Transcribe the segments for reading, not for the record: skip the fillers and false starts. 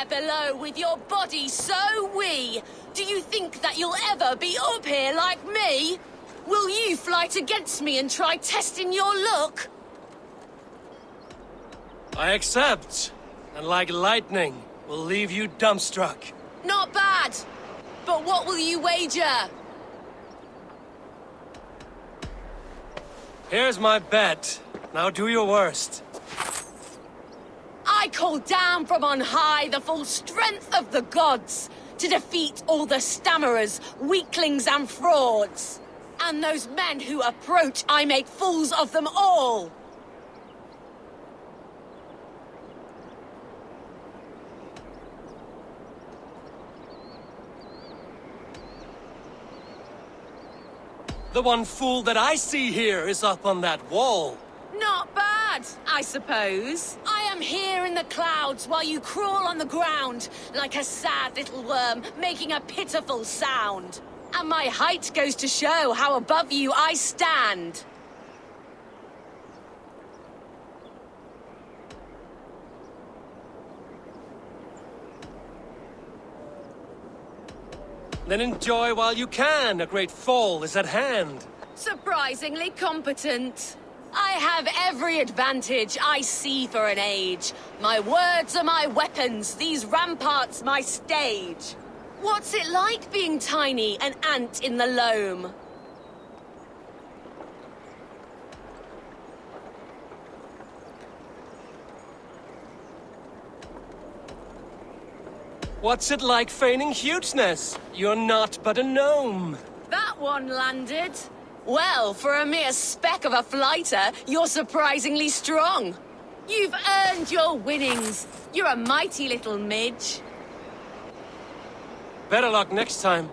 there below with your body so wee? Do you think that you'll ever be up here like me? Will you fight against me and try testing your luck? I accept. And like lightning, will leave you dumbstruck. Not bad. But what will you wager? Here's my bet. Now do your worst. I call down from on high the full strength of the gods to defeat all the stammerers, weaklings and frauds. And those men who approach, I make fools of them all. The one fool that I see here is up on that wall. Not bad, I suppose. I am here in the clouds while you crawl on the ground like a sad little worm making a pitiful sound. And my height goes to show how above you I stand. Then enjoy while you can. A great fall is at hand. Surprisingly competent. I have every advantage I see for an age. My words are my weapons, these ramparts my stage. What's it like being tiny, an ant in the loam? What's it like feigning hugeness? You're not but a gnome. That one landed. Well, for a mere speck of a flighter, you're surprisingly strong. You've earned your winnings. You're a mighty little midge. Better luck next time.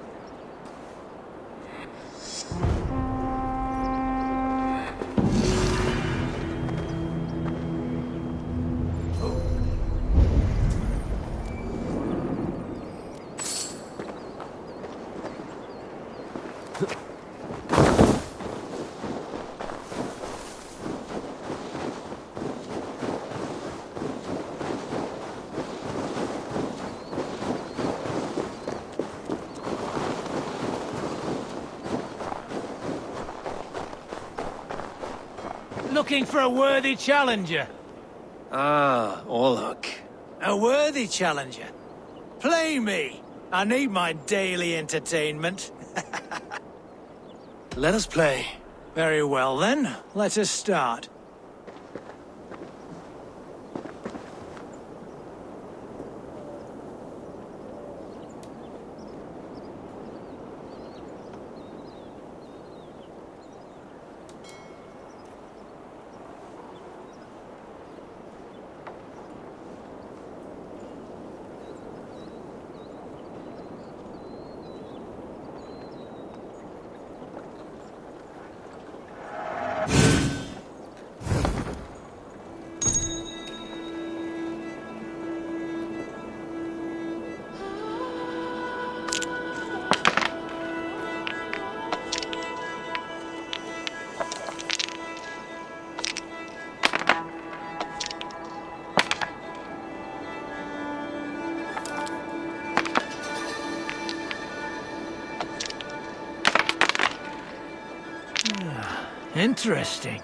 Looking for a worthy challenger. Ah, Orlok. A worthy challenger? Play me. I need my daily entertainment. Let us play. Very well then, let us start. Interesting.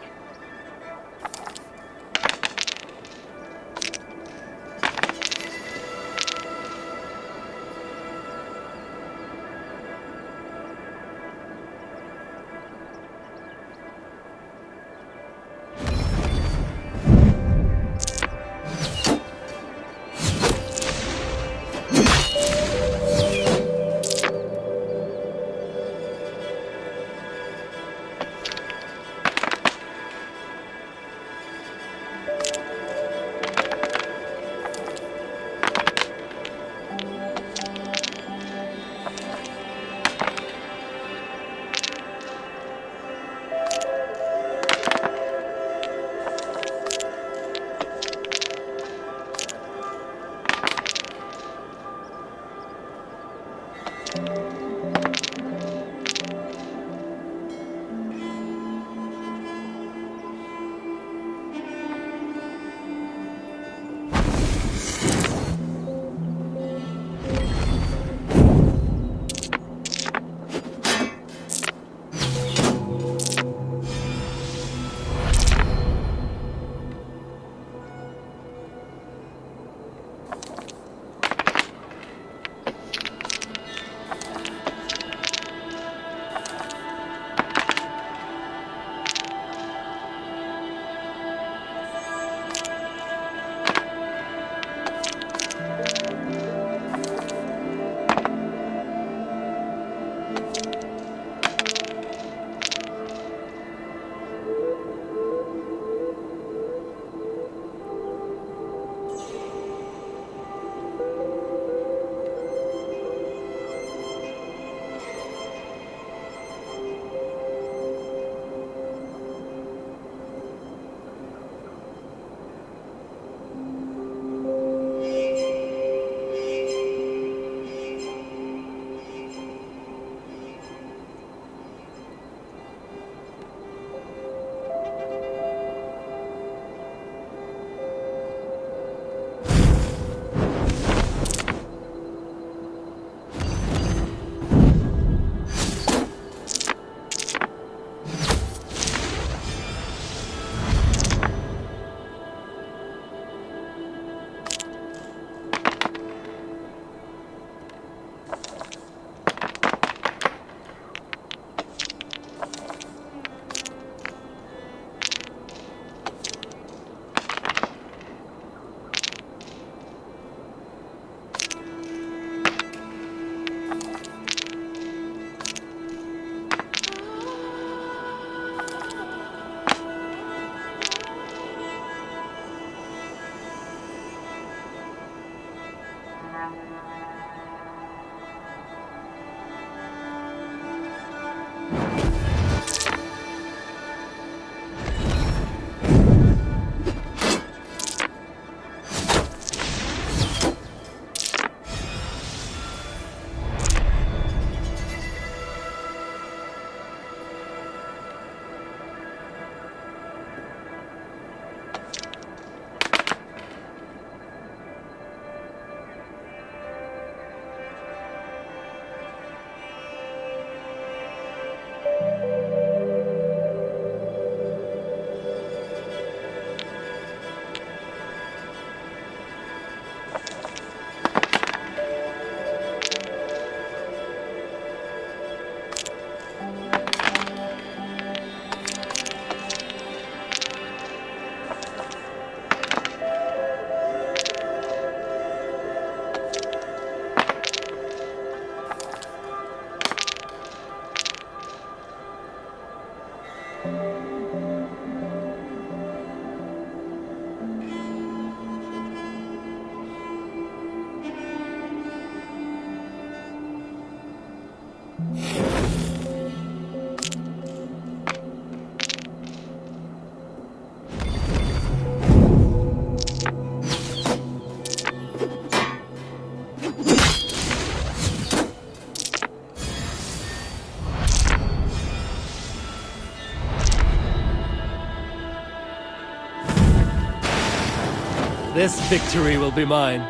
This victory will be mine.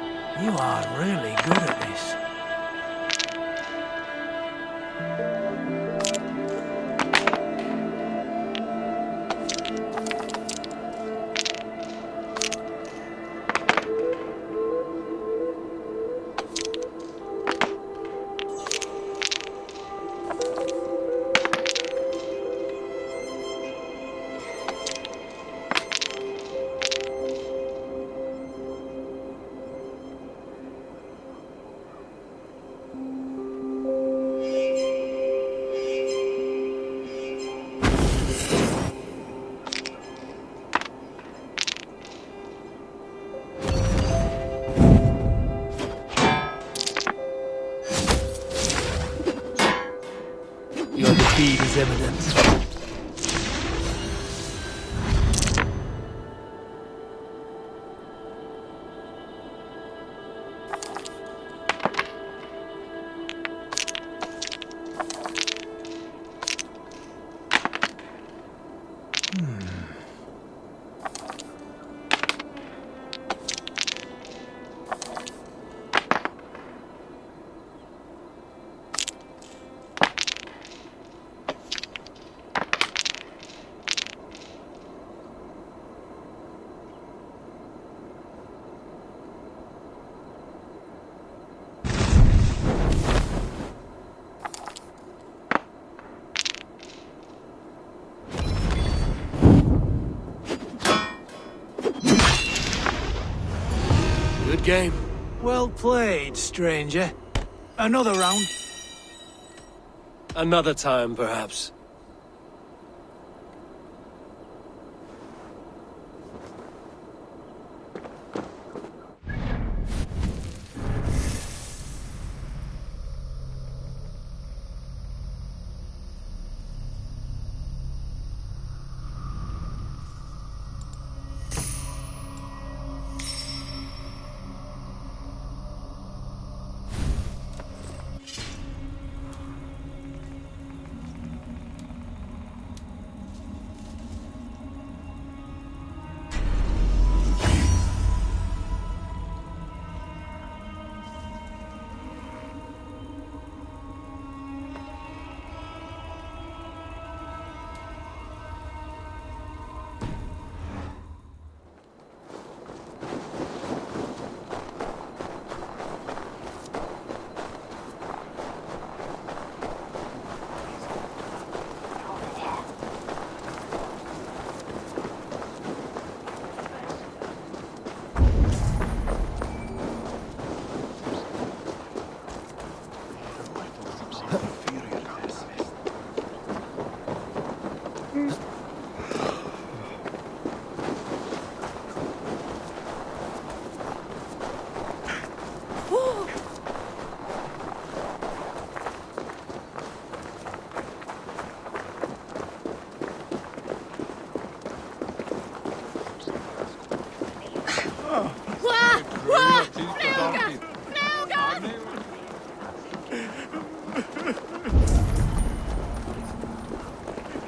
You are really good at this. Your defeat is imminent. Good game. Well played, stranger. Another round. Another time, perhaps.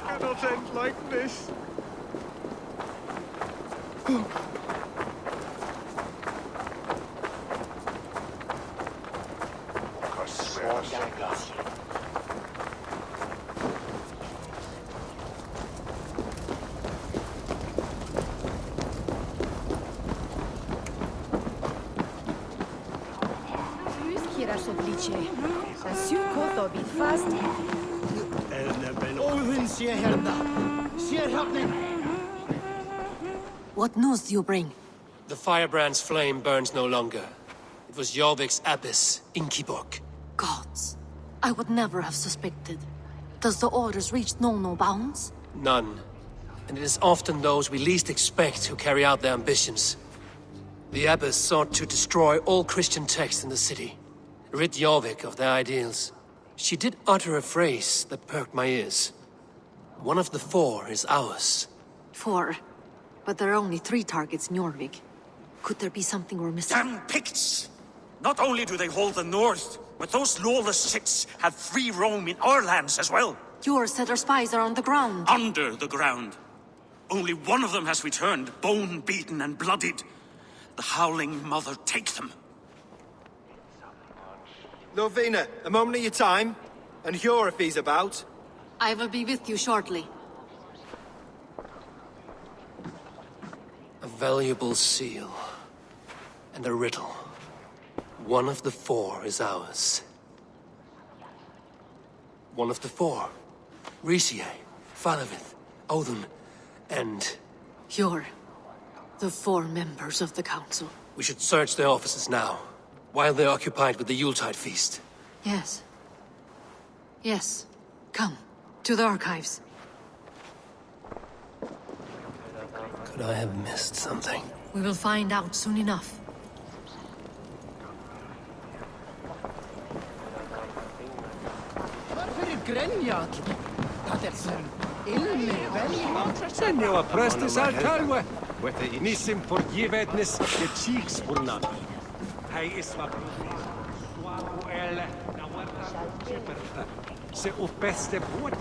Cannot end like this. What news do you bring? The firebrand's flame burns no longer. It was Jorvik's abyss, Inkiborg. Gods, I would never have suspected. Does the orders reach no bounds? None. And it is often those we least expect who carry out their ambitions. The abbess sought to destroy all Christian texts in the city, rid Jorvik of their ideals. She did utter a phrase that perked my ears. One of the four is ours. 4. But there are only 3 targets in Jorvik. Could there be something we're missing? Damn Picts! Not only do they hold the north, but those lawless Siths have free roam in our lands as well. Yours said our spies are on the ground. Under the ground. Only one of them has returned, bone-beaten and bloodied. the Howling Mother take them. Lovina, a moment of your time. And Hjor if he's about. I will be with you shortly. A valuable seal. And a riddle. One of the four is ours. One of the four. Risie, Falavith, Odin, and... Hjor. The 4 members of the council. We should search their offices now, while they're occupied with the Yuletide feast. Yes. Yes. Come, to the archives. Could I have missed something? We will find out soon enough. Senjova pröstisar talve. Nissim forgivetnis de cheeks burnan. Hij is wat uelle na warta superta. Se upeste boot.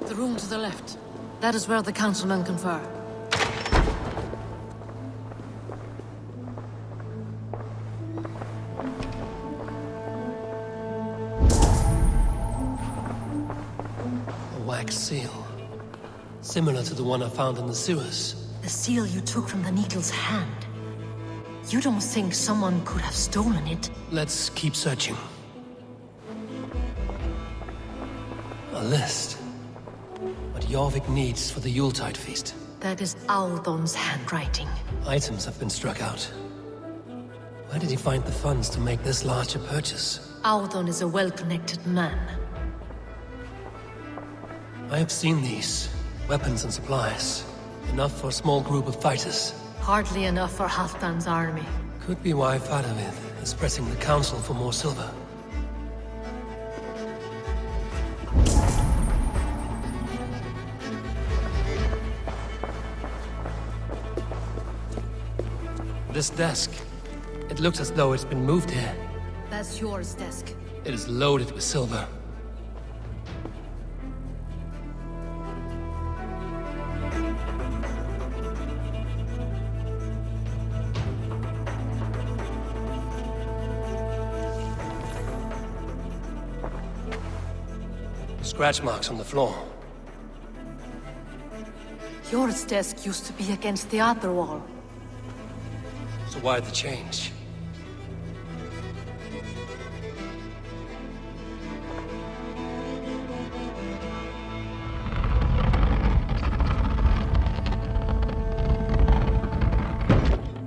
The room to the left. That is where the councilmen confer. A wax seal. Similar to the one I found in the sewers. The seal you took from the Needle's hand. You don't think someone could have stolen it? Let's keep searching. A list. What Jorvik needs for the Yuletide feast. That is Audon's handwriting. Items have been struck out. Where did he find the funds to make this large a purchase? Audon is a well-connected man. I have seen these. Weapons and supplies. Enough for a small group of fighters. Hardly enough for Halfdan's army. Could be why Faravith is pressing the council for more silver. This desk. It looks as though it's been moved here. That's yours, desk. It is loaded with silver. Scratch marks on the floor. Yours desk used to be against the other wall. So why the change?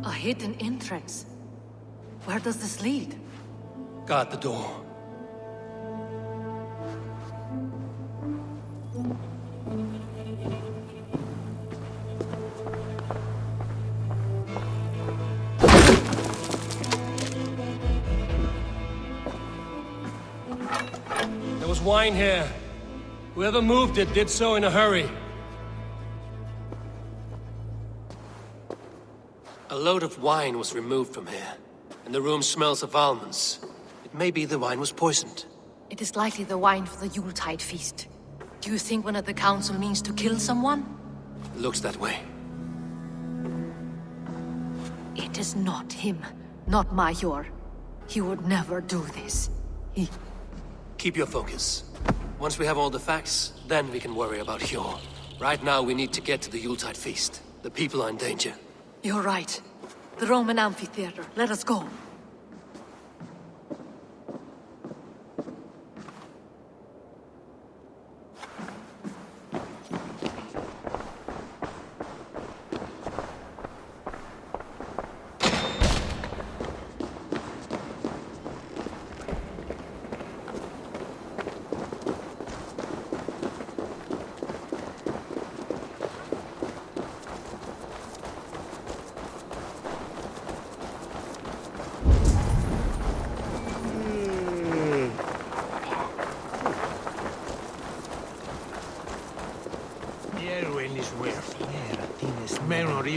A hidden entrance. Where does this lead? Guard the door. There was wine here. Whoever moved it did so in a hurry. A load of wine was removed from here, and the room smells of almonds. It may be the wine was poisoned. It is likely the wine for the Yuletide feast. Do you think one of the council means to kill someone? It looks that way. It is not him, not Major. He would never do this. He... Keep your focus. Once we have all the facts, then we can worry about Hjor. Right now, we need to get to the Yuletide feast. The people are in danger. You're right. The Roman amphitheater. Let us go.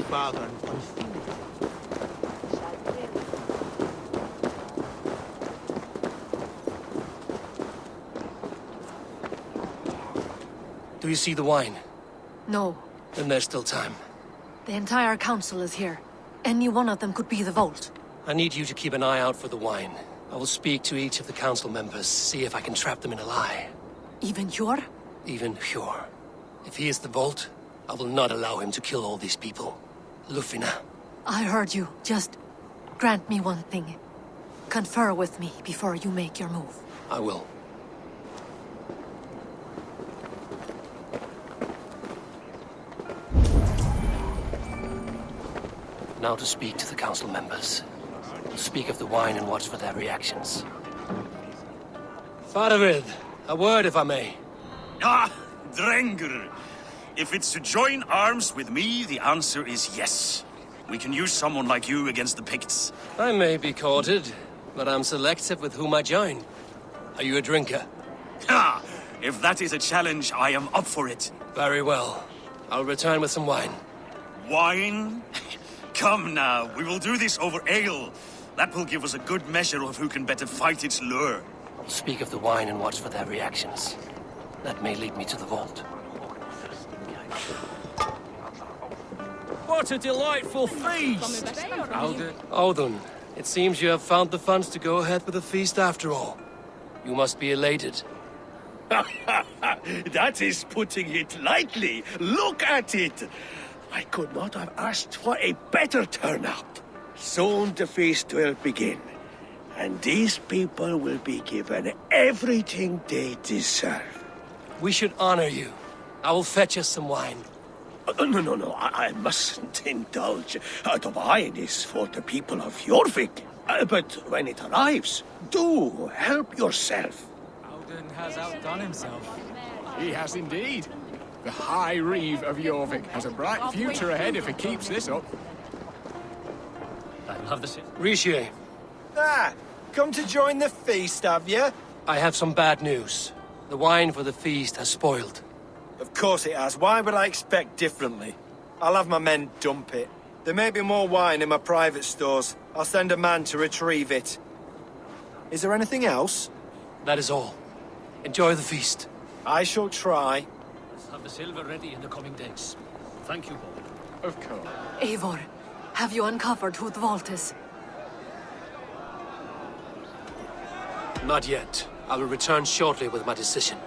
father. Do you see the wine? No. Then there's still time. The entire council is here. Any one of them could be the vault. I need you to keep an eye out for the wine. I will speak to each of the council members, see if I can trap them in a lie. Even Hjor? Even Hjor. If he is the vault, I will not allow him to kill all these people. Lufina. I heard you. Just grant me one thing. Confer with me before you make your move. I will. Now to speak to the council members. Speak of the wine and watch for their reactions. Faravid, a word if I may. Ah, Drengr. If it's to join arms with me, the answer is yes. We can use someone like you against the Picts. I may be courted, but I'm selective with whom I join. Are you a drinker? Ha! If that is a challenge, I am up for it. Very well. I'll return with some wine. Wine? Come now, we will do this over ale. That will give us a good measure of who can better fight its lure. Speak of the wine and watch for their reactions. That may lead me to the vault. What a delightful feast! Audun, it seems you have found the funds to go ahead with the feast after all. You must be elated. That is putting it lightly. Look at it! I could not have asked for a better turnout. Soon the feast will begin, and these people will be given everything they deserve. We should honor you. I will fetch us some wine. No, I mustn't indulge. The wine is for the people of Jorvik. But when it arrives, do help yourself. Audun has outdone himself. He has indeed. The High Reeve of Jorvik has a bright future ahead if he keeps this up. I love this. Rishi, Ah, come to join the feast, have you? I have some bad news. The wine for the feast has spoiled. Of course it has. Why would I expect differently? I'll have my men dump it. There may be more wine in my private stores. I'll send a man to retrieve it. Is there anything else? That is all. Enjoy the feast. I shall try. Have the silver ready in the coming days. Thank you, both. Of course. Eivor, have you uncovered who the vault is? Not yet. I will return shortly with my decision.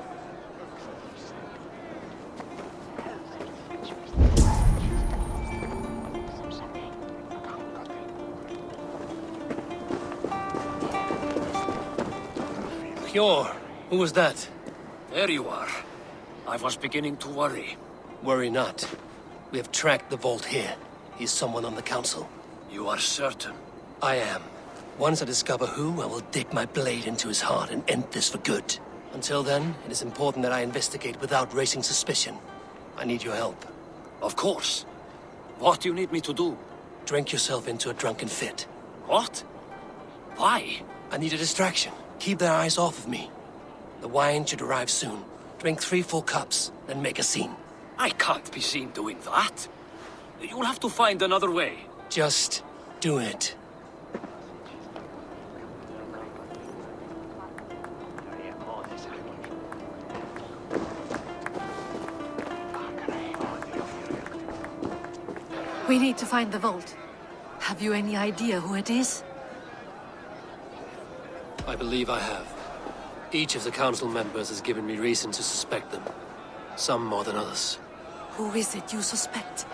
Hjor, who was that? There you are. I was beginning to worry. Worry not. We have tracked the vault here. He's someone on the council. You are certain? I am. Once I discover who, I will dig my blade into his heart and end this for good. Until then, it is important that I investigate without raising suspicion. I need your help. Of course. What do you need me to do? Drink yourself into a drunken fit. What? Why? I need a distraction. Keep their eyes off of me. The wine should arrive soon. Drink 3 full cups, then make a scene. I can't be seen doing that. You'll have to find another way. Just do it. We need to find the vault. Have you any idea who it is? I believe I have. Each of the council members has given me reason to suspect them. Some more than others. Who is it you suspect?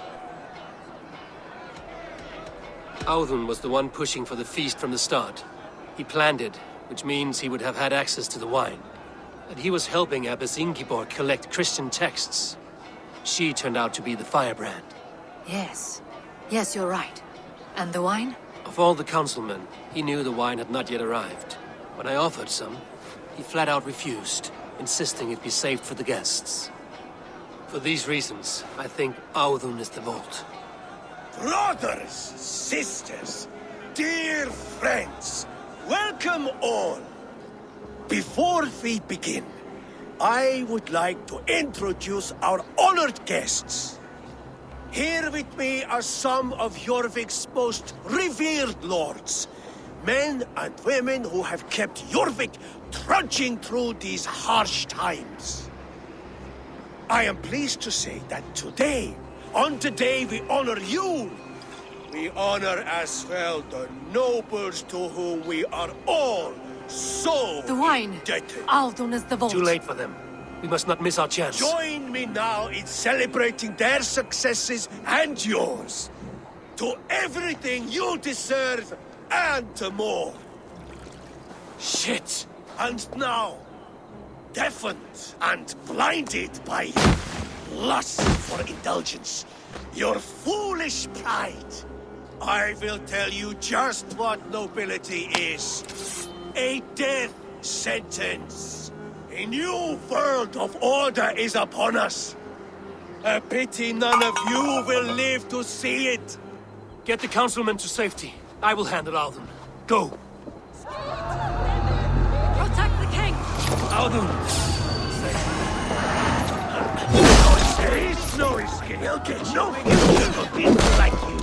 Audun was the one pushing for the feast from the start. He planned it, which means he would have had access to the wine. And he was helping Abbess Ingeborg collect Christian texts. She turned out to be the firebrand. Yes. Yes, you're right. And the wine? Of all the councilmen, he knew the wine had not yet arrived. When I offered some, he flat out refused, insisting it be saved for the guests. For these reasons, I think Audun is the vault. Brothers, sisters, dear friends, welcome all. Before we begin, I would like to introduce our honored guests. Here with me are some of Jorvik's most revered lords. Men and women who have kept Jorvik trudging through these harsh times. I am pleased to say that today, on the day we honor you, we honor as well the nobles to whom we are all so The wine. indebted. Aldon is the vault. Too late for them. We must not miss our chance. Join me now in celebrating their successes and yours. To everything you deserve and more. Shit! And now, deafened and blinded by lust for indulgence, your foolish pride, I will tell you just what nobility is. A death sentence. A new world of order is upon us. A pity none of you will live to see it. Get the councilman to safety. I will handle Alden. Go! Protect the king! Alden! There is no escape. You'll get no little people like you.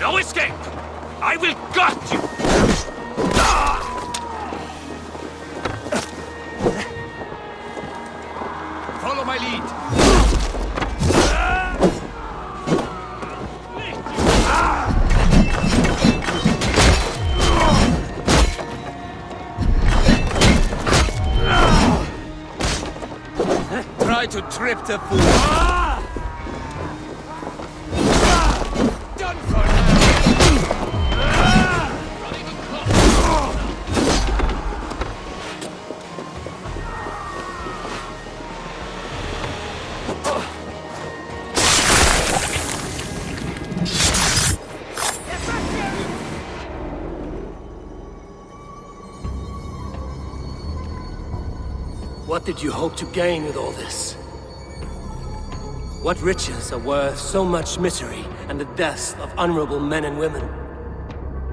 No escape! I will gut you! Follow my lead. Try to trip the fool. What did you hope to gain with all this? What riches are worth so much misery and the deaths of honorable men and women?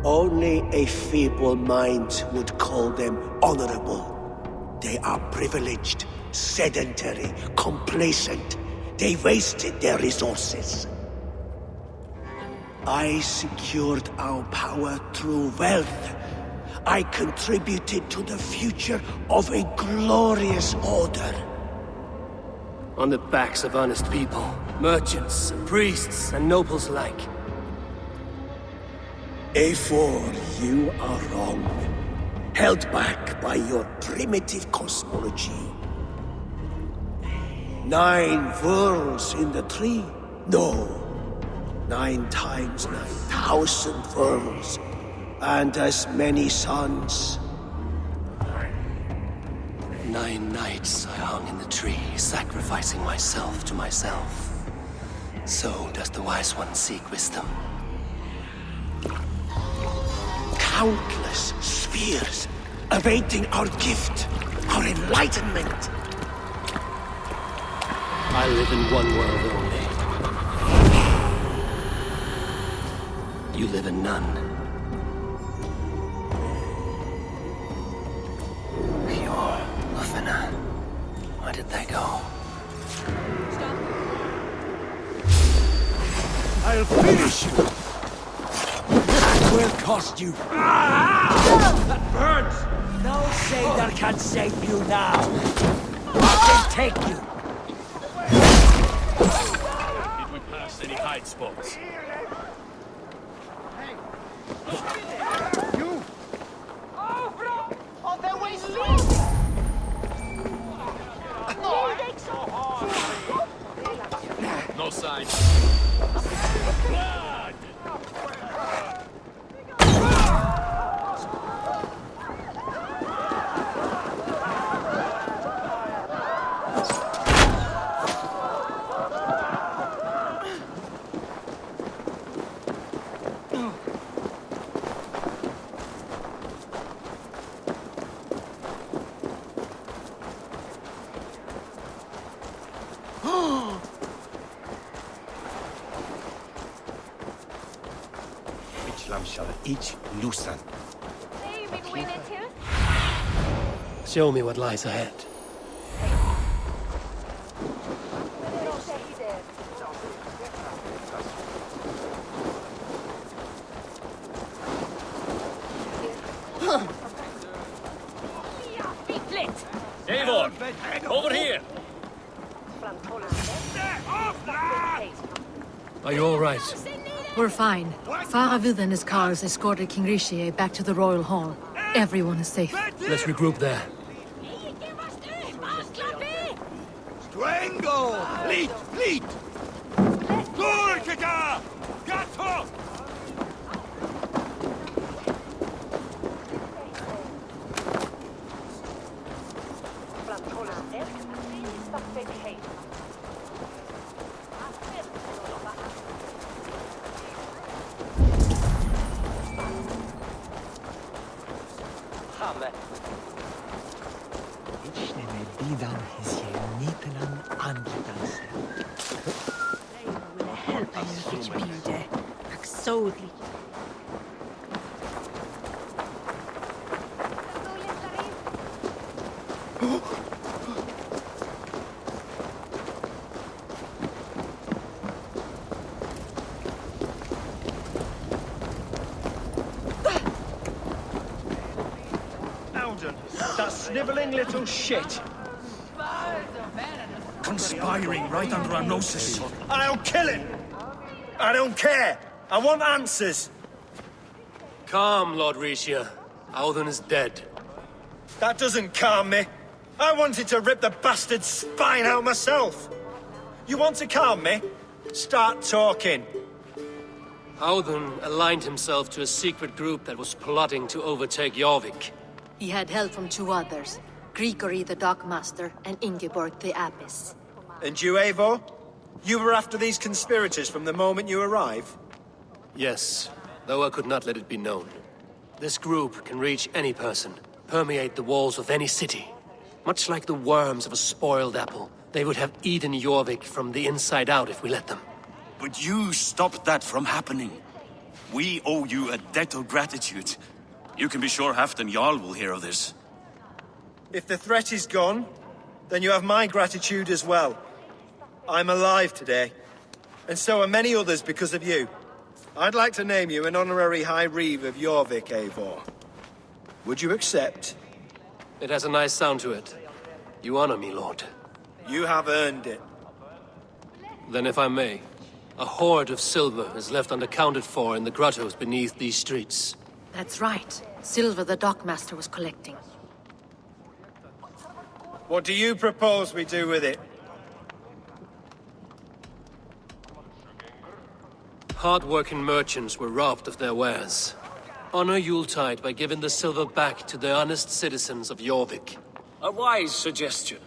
Only a feeble mind would call them honorable. They are privileged, sedentary, complacent. They wasted their resources. I secured our power through wealth. I contributed to the future of a glorious order. On the backs of honest people, merchants, and priests, and nobles alike. A4, you are wrong. Held back by your primitive cosmology. 9 worlds in the tree? No. 9 times 9,000 worlds. And as many suns. 9 nights I hung in the tree, sacrificing myself to myself. So does the wise one seek wisdom. Countless spheres awaiting our gift. our enlightenment. I live in one world only. You live in none. Pure Lufina. Where did they go? I'll finish you! That will cost you! That burns! No savior can save you now! I can take you! Did we pass any hide spots? No sign. Blood! Shall each loosen. Show me what lies ahead. Eivor, over here. Are you all right? We're fine. Faravid and his cars escorted King Rishi back to the Royal Hall. Everyone is safe. Let's regroup there. Drengr! Fleet! Fleet! Durkita! Gato! That sniveling little shit. Conspiring right under our noses. I'll kill him! I don't care! I want answers! Calm, Lord Rishia. Audun is dead. That doesn't calm me. I wanted to rip the bastard's spine out myself. You want to calm me? Start talking. Audun aligned himself to a secret group that was plotting to overtake Jorvik. He had help from two others, Grigory the Dockmaster and Ingeborg the Abbess. And you, Eivor? You were after these conspirators from the moment you arrived? Yes, though I could not let it be known. This group can reach any person, permeate the walls of any city. Much like the worms of a spoiled apple, they would have eaten Jorvik from the inside out if we let them. But you stopped that from happening. We owe you a debt of gratitude. You can be sure Halfdan Jarl will hear of this. If the threat is gone, then you have my gratitude as well. I'm alive today, and so are many others because of you. I'd like to name you an honorary High Reeve of Jorvik, Eivor. Would you accept? It has a nice sound to it. You honor me, Lord. You have earned it. Then if I may, a hoard of silver is left unaccounted for in the grottos beneath these streets. That's right. Silver the Dockmaster was collecting. What do you propose we do with it? Hard-working merchants were robbed of their wares. Honor Yuletide by giving the silver back to the honest citizens of Jorvik. A wise suggestion.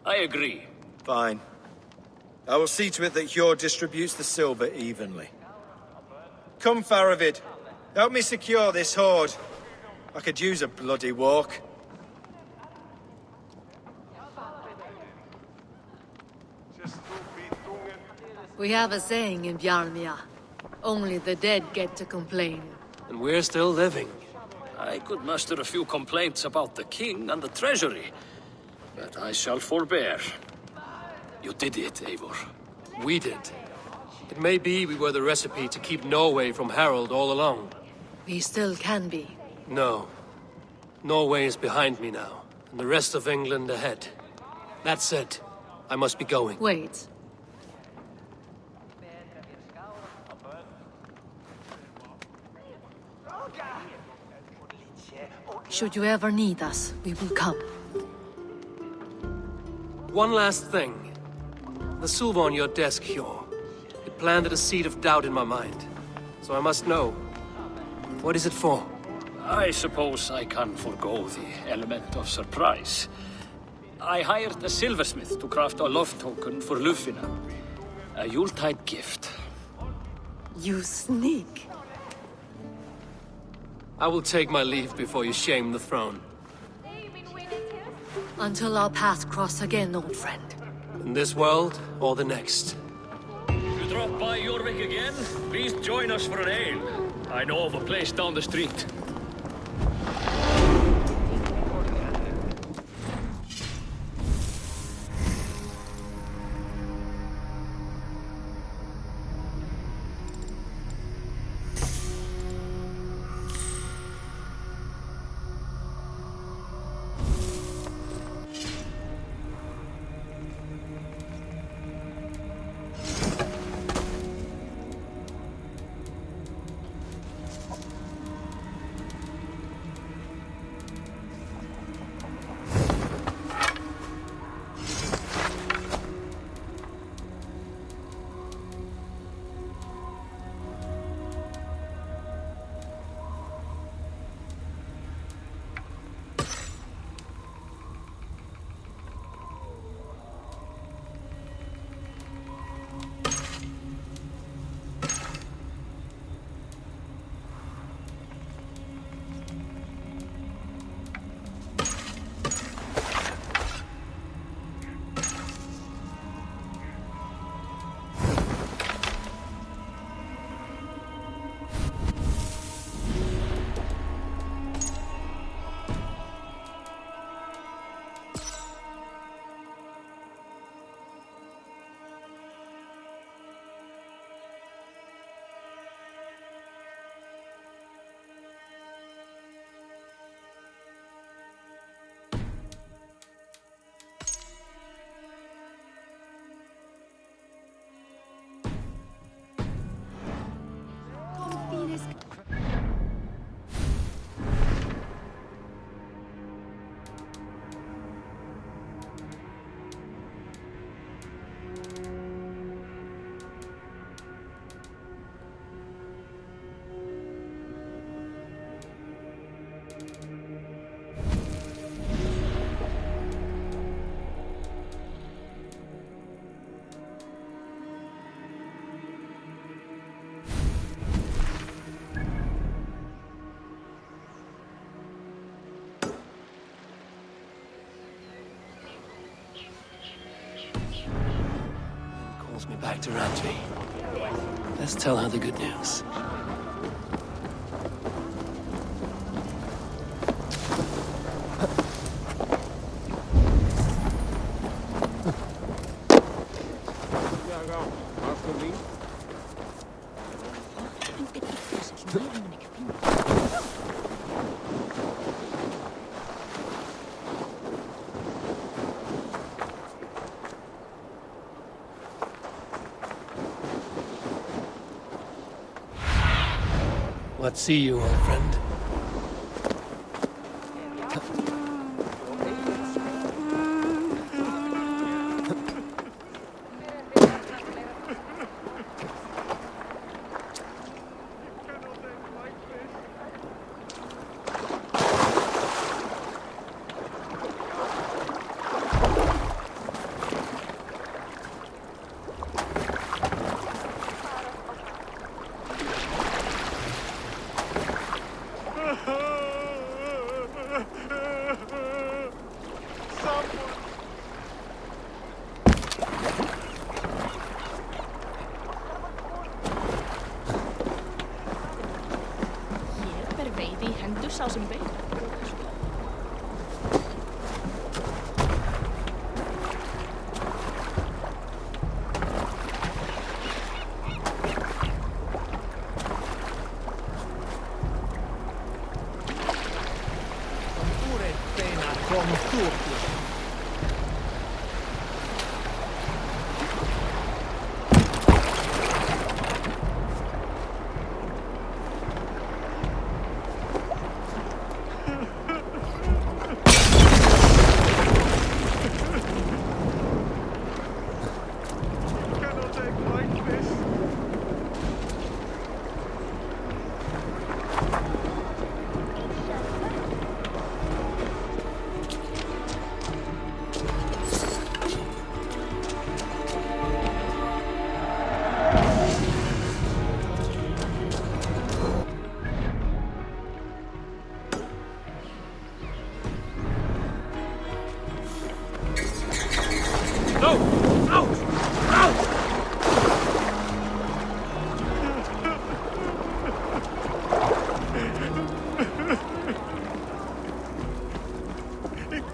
I agree. Fine. I will see to it that Hjord distributes the silver evenly. Come, Faravid. Help me secure this hoard. I could use a bloody walk. We have a saying in Bjarmia. Only the dead get to complain. And we're still living. I could muster a few complaints about the king and the treasury, but I shall forbear. You did it, Eivor. We did. It may be we were the recipe to keep Norway from Harold all along. We still can be. No. Norway is behind me now, and the rest of England ahead. That said, I must be going. Wait. Should you ever need us, we will come. One last thing. The silver on your desk, Hjor. It planted a seed of doubt in my mind. So I must know. What is it for? I suppose I can forego the element of surprise. I hired a silversmith to craft a love token for Lufina. A Yuletide gift. You sneak. I will take my leave before you shame the throne. Until our paths cross again, old friend. In this world, or the next. You drop by Jorvik again? Please join us for an ale. I know of a place down the street. Me back to Rantry. Let's tell her the good news. What see you, old friend? í hendur sá sem veit.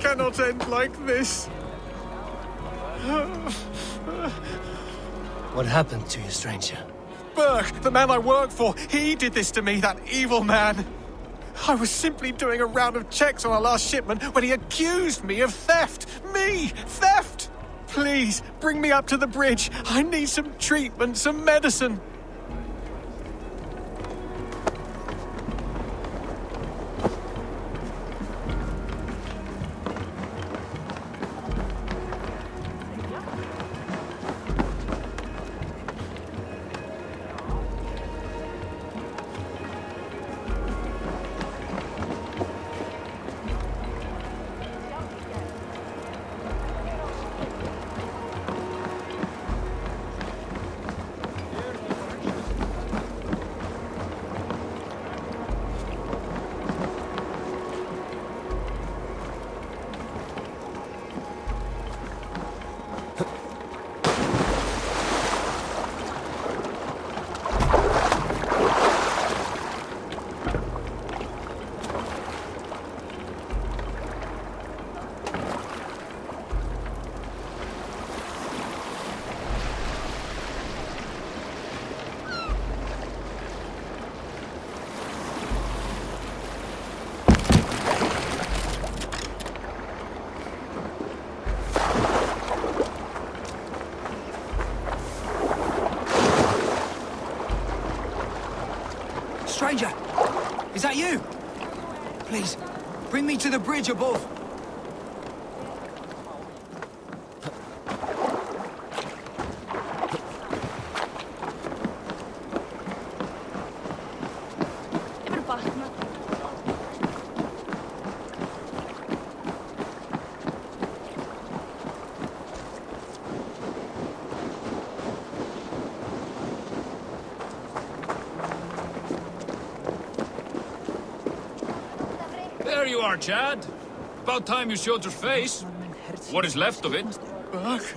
Cannot end like this. What happened to you, stranger? Burke, the man I work for, he did this to me, that evil man. I was simply doing a round of checks on our last shipment when he accused me of theft. Me! Theft! Please, bring me up to the bridge. I need some treatment, some medicine. Stranger! Is that you? Please, bring me to the bridge above. There you are, Chad. About time you showed your face. What is left of it? Burke?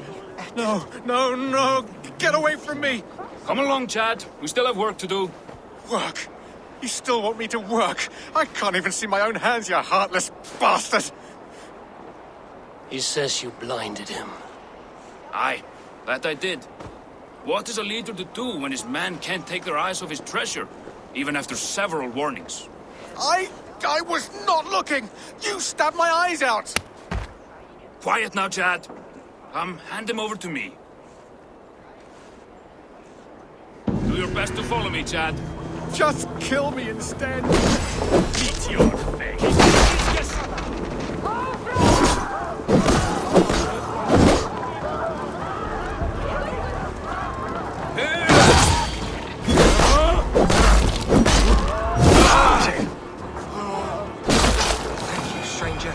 No, no, no! Get away from me! Come along, Chad. We still have work to do. Work? You still want me to work? I can't even see my own hands, you heartless bastard! He says you blinded him. Aye, that I did. What is a leader to do when his men can't take their eyes off his treasure, even after several warnings? I was not looking! You stabbed my eyes out! Quiet now, Chad. Hand him over to me. Do your best to follow me, Chad. Just kill me instead! Eat your face. Yes. Thank you, stranger.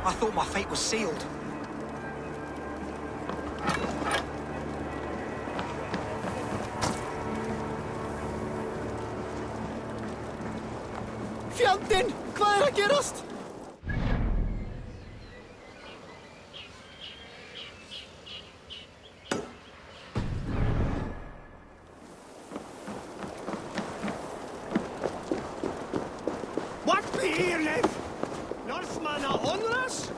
I thought my fate was sealed. Fjandinn! Hvað að gerast? Northmanna Onras?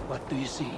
What do you see?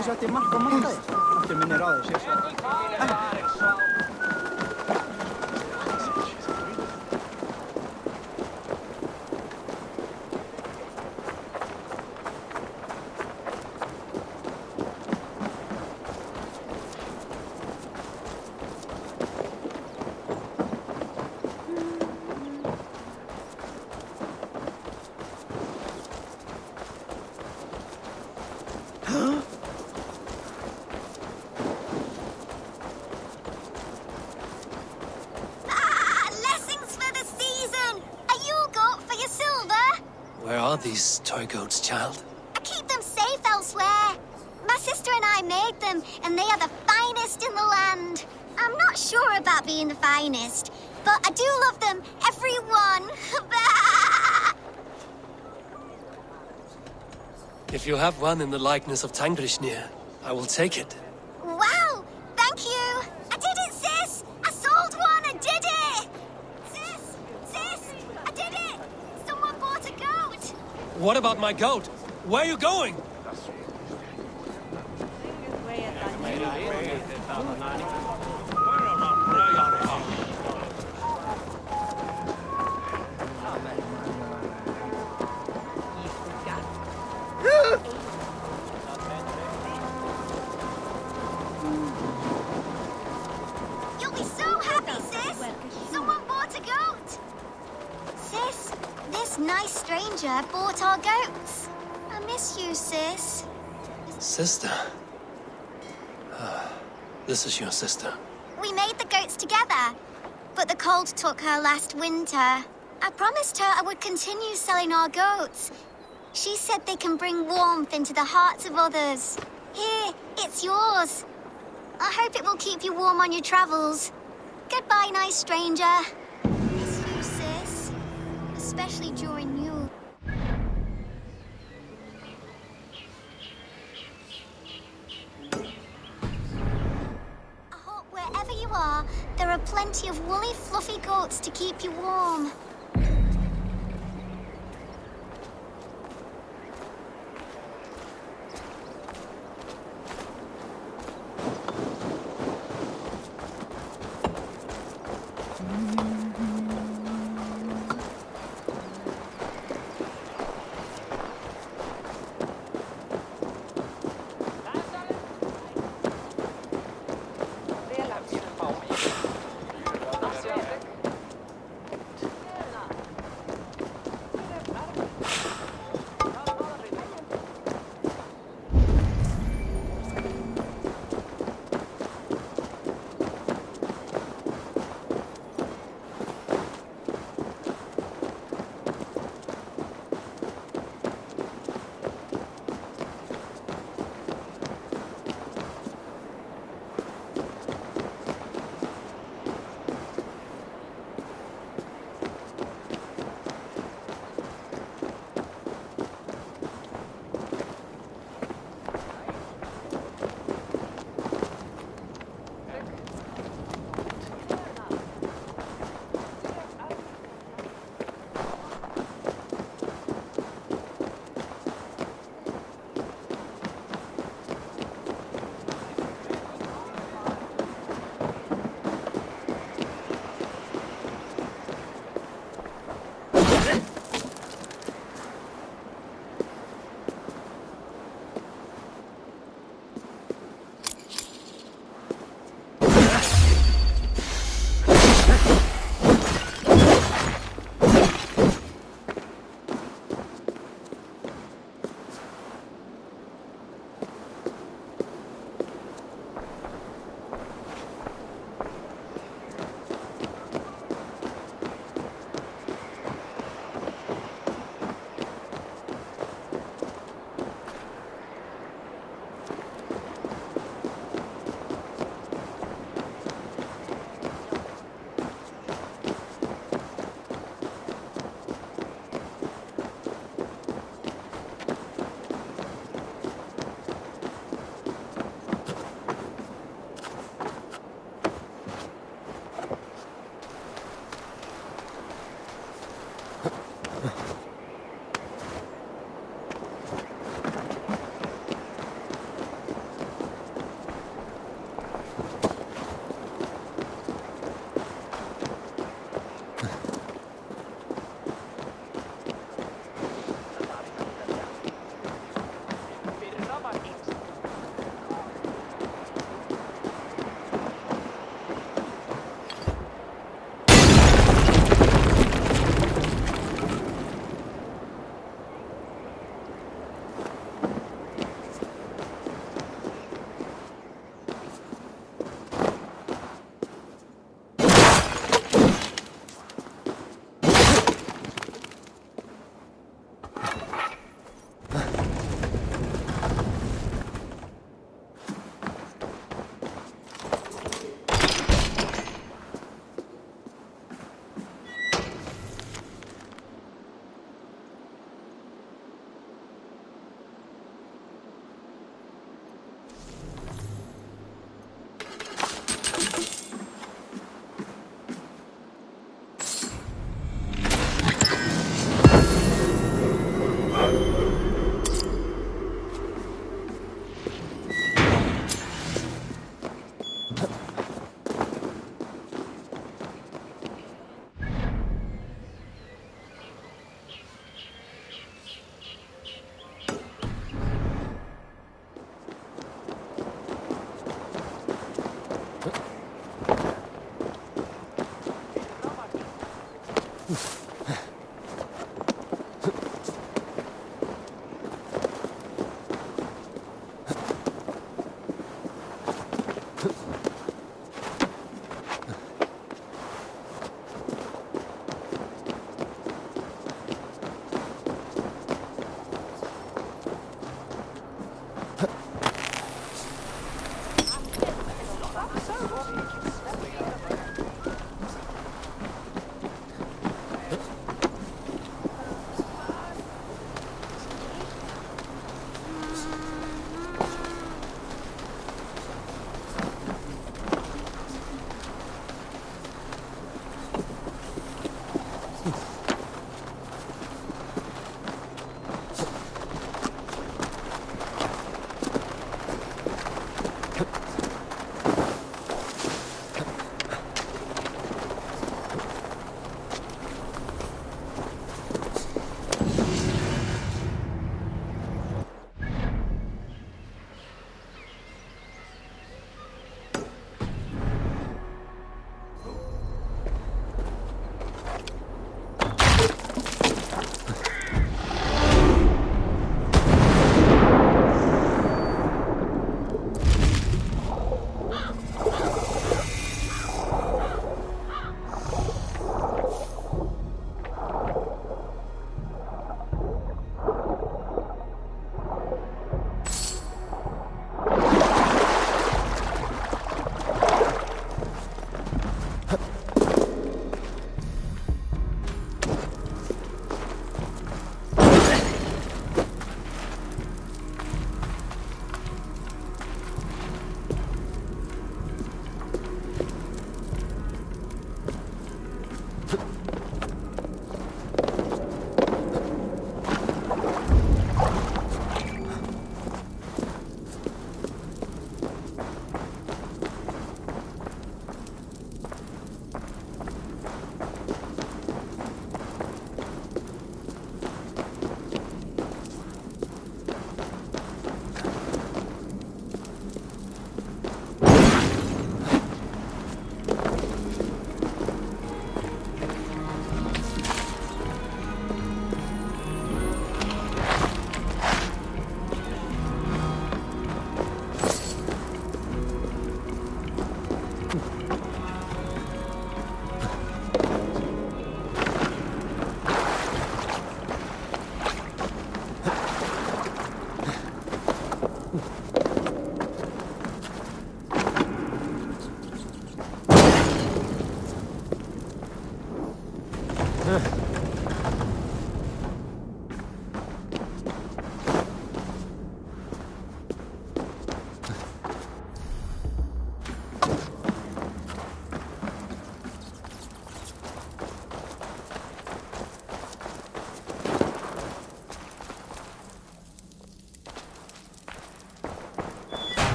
Sett í mark á markaði. Þetta minnir á þig, Where are these toy goats, child? I keep them safe elsewhere. My sister and I made them, and they are the finest in the land. I'm not sure about being the finest, but I do love them, every one. If you have one in the likeness of Tangrishnia, I will take it. Wow, thank you. I did it, sis. I sold one, I did it. Sis, I did it. Someone bought a goat. What about my goat? Where are you going? You'll be so happy, sis. Someone bought a goat. Sis, this nice stranger bought our goats. I miss you, sis. Sister. This is your sister. We made the goats together, but the cold took her last winter. I promised her I would continue selling our goats. She said they can bring warmth into the hearts of others. Here, it's yours. I hope it will keep you warm on your travels. Goodbye, nice stranger. Miss you, sis. Especially during Yule. I hope wherever you are, there are plenty of woolly, fluffy goats to keep you warm.